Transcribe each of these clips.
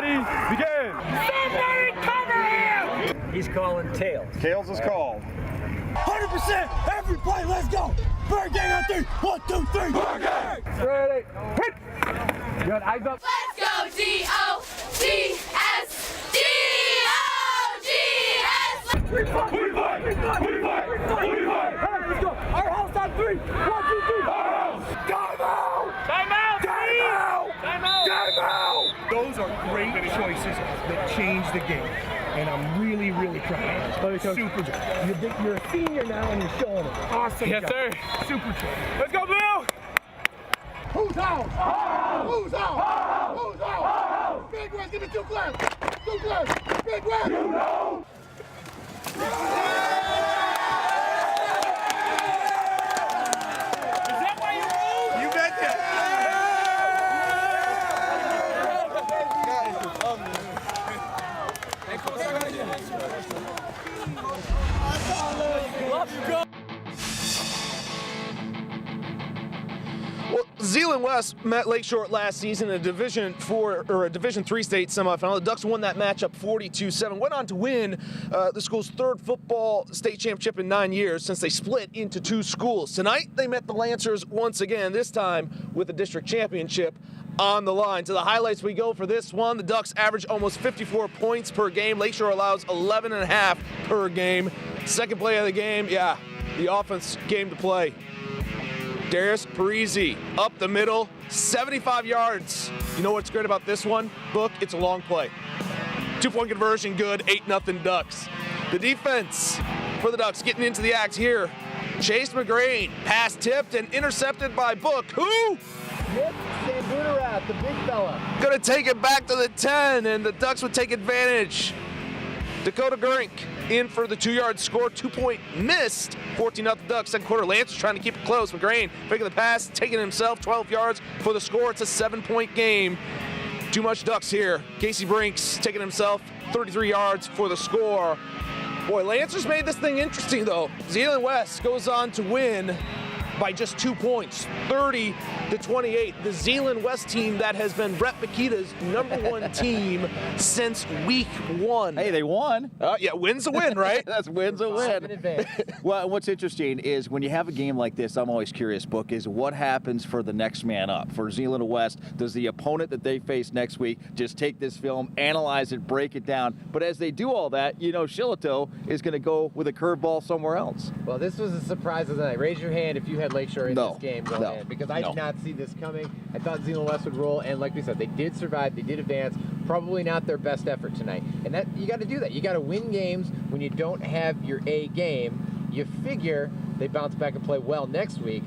Ready, begin. Somebody cover him! He's calling tails. Tails is called. 100% every play, let's go! Bird gang on 3, 1, 2, 3, bird gang! Ready, hit. Good, eyes up. Let's go, D-O-G-S! D-O-G-S! We fight! Let's go! Our house on 3, 1, 2, 3! Our house! Time out! Time out! Time out! Time out! Time out! Those are great choices that change the game. And I'm really, really proud of you. Super job. You're a senior now and you're showing it. Awesome Yes, job. sir. Super job. Let's go, Blue! Who's out? Who's out? Who's out? Big West, give me 2 glass! 2 glass! Big West! You know! Is that why you moved? You betcha. Well, Zeeland West met Lakeshore last season in a Division 4 or a Division 3 state semifinal. The Ducks won that matchup 42-7. Went on to win the school's 3rd football state championship in 9 years since they split into 2 schools. Tonight they met the Lancers once again, this time with the district championship on the line. To the highlights we go for this one. The Ducks average almost 54 points per game. Lakeshore allows 11.5 per game. Second play of the game, yeah, the offense came to play. Darius Parisi up the middle, 75 yards. You know what's great about this one, Book? It's a long play. 2-point conversion, good, 8-0 Ducks. The defense for the Ducks getting into the act here. Chase McGrain, pass tipped and intercepted by Book. Who? Nick Sandunarat, the big fella. Gonna take it back to the 10, and the Ducks would take advantage. Dakota Grink in for the 2-yard score, 2-point missed, 14-0 Ducks. Second quarter, Lancers trying to keep it close. McGrain making the pass, taking it himself, 12 yards for the score. It's a 7-point game. Too much Ducks here. Casey Brinks taking himself, 33 yards for the score. Boy, Lancers made this thing interesting though. Zeeland West goes on to win by just 2 points, 30-28. The Zeeland West team that has been Brett Makita's #1 team since week 1. Hey, they won. Yeah, win's a win, right? That's win's a win. In advance. Well, what's interesting is when you have a game like this, I'm always curious, Book, is what happens for the next man up? For Zeeland West, does the opponent that they face next week just take this film, analyze it, break it down? But as they do all that, you know, Shillito is going to go with a curveball somewhere else. Well, this was a surprise of the night. Raise your hand if you had Lakeshore in No. this game going No. in, because I No. did not see this coming. I thought Zeeland West would roll, and like we said, they did survive, they did advance. Probably not their best effort tonight, and that you got to do that. You got to win games when you don't have your A game. You figure they bounce back and play well next week.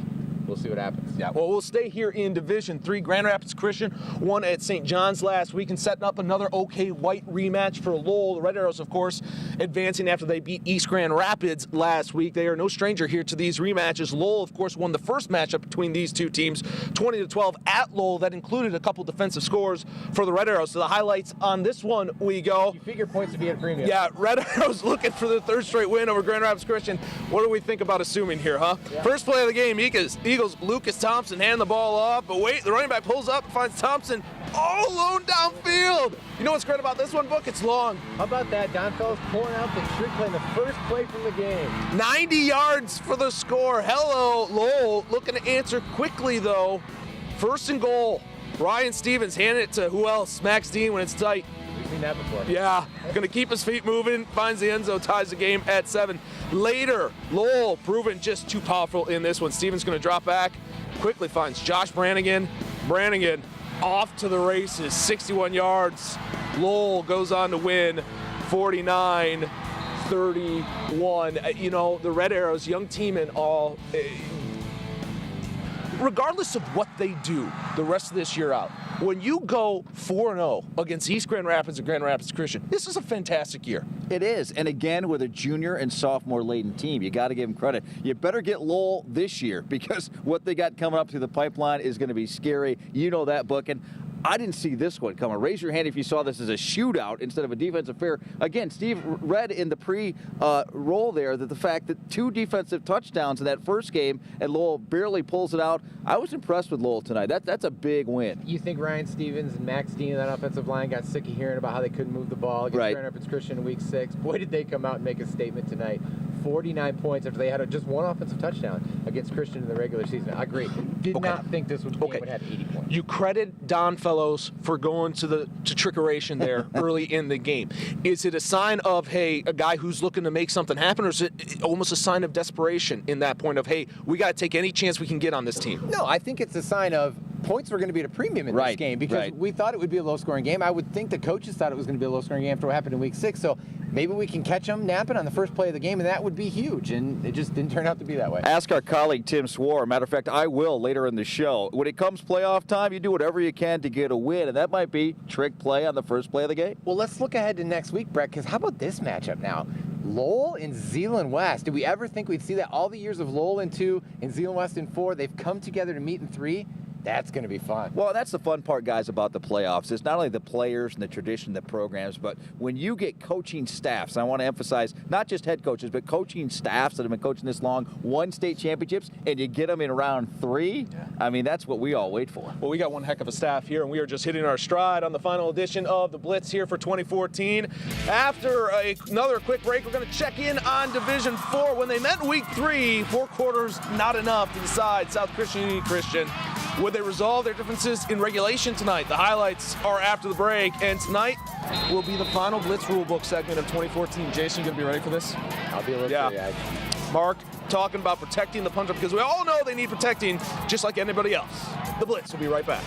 We'll see what happens. Yeah, well, we'll stay here in Division 3. Grand Rapids Christian won at St. John's last week and setting up another OK White rematch for Lowell. The Red Arrows, of course, advancing after they beat East Grand Rapids last week. They are no stranger here to these rematches. Lowell, of course, won the first matchup between these two teams, 20-12 at Lowell. That included a couple defensive scores for the Red Arrows. So the highlights on this one we go. You figure points to be at a premium. Yeah, Red Arrows looking for their 3rd straight win over Grand Rapids Christian. What do we think about assuming here, huh? Yeah. First play of the game, Eagles Lucas Thompson hand the ball off, but wait, the running back pulls up and finds Thompson all alone downfield. You know what's great about this one, Book? It's long. How about that? Don Fellows pulling out the trick play, the first play from the game. 90 yards for the score. Hello, Lowell looking to answer quickly, though. 1st and goal. Ryan Stevens handing it to who else? Max Dean when it's tight. We've seen that before. Yeah, gonna keep his feet moving, finds the end zone, ties the game at 7. Later, Lowell proven just too powerful in this one. Stevens gonna drop back, quickly finds Josh Brannigan. Brannigan off to the races, 61 yards. Lowell goes on to win 49-31. You know, the Red Arrows, young team and all, regardless of what they do the rest of this year out, when you go 4-0 against East Grand Rapids and Grand Rapids Christian, this is a fantastic year. It is, and again, with a junior and sophomore laden team, you got to give them credit. You better get Lowell this year because what they got coming up through the pipeline is going to be scary. You know that, Book. And I didn't see this one coming. Raise your hand if you saw this as a shootout instead of a defensive fair. Again, Steve read in the pre-roll there that the fact that 2 defensive touchdowns in that first game and Lowell barely pulls it out. I was impressed with Lowell tonight. That's a big win. You think Ryan Stevens and Max Dean, that offensive line, got sick of hearing about how they couldn't move the ball against Grand Rapids Christian in Week 6? Boy, did they come out and make a statement tonight. 49 points after they had just 1 offensive touchdown against Christian in the regular season. I agree. Did not think this game would have 80 points. You credit Don Fellows for going to trickeration there early in the game. Is it a sign of, hey, a guy who's looking to make something happen, or is it almost a sign of desperation in that point of, hey, we got to take any chance we can get on this team? No, I think it's a sign of points were going to be at a premium in this game because we thought it would be a low-scoring game. I would think the coaches thought it was going to be a low-scoring game after what happened in Week 6. So maybe we can catch them napping on the first play of the game, and that would be huge. And it just didn't turn out to be that way. Ask our colleague Tim Swore. Matter of fact, I will later in the show. When it comes playoff time, you do whatever you can to get a win, and that might be trick play on the first play of the game. Well, let's look ahead to next week, Brett, because how about this matchup now? Lowell and Zeeland West. Did we ever think we'd see that? All the years of Lowell in 2 and Zeeland West in 4, they've come together to meet in 3. That's going to be fun. Well, that's the fun part, guys, about the playoffs. It's not only the players and the tradition, the programs, but when you get coaching staffs, I want to emphasize not just head coaches, but coaching staffs that have been coaching this long, 1 state championships, and you get them in round 3, I mean, that's what we all wait for. Well, we got one heck of a staff here, and we are just hitting our stride on the final edition of the Blitz here for 2014. After another quick break, we're going to check in on Division 4. When they met in Week 3, 4 quarters not enough to decide South Christian Union Christian. Would they resolve their differences in regulation tonight? The highlights are after the break, and tonight will be the final Blitz rulebook segment of 2014. Jason, you going to be ready for this? I'll be a little teary-eyed. Mark talking about protecting the punter because we all know they need protecting just like anybody else. The Blitz will be right back.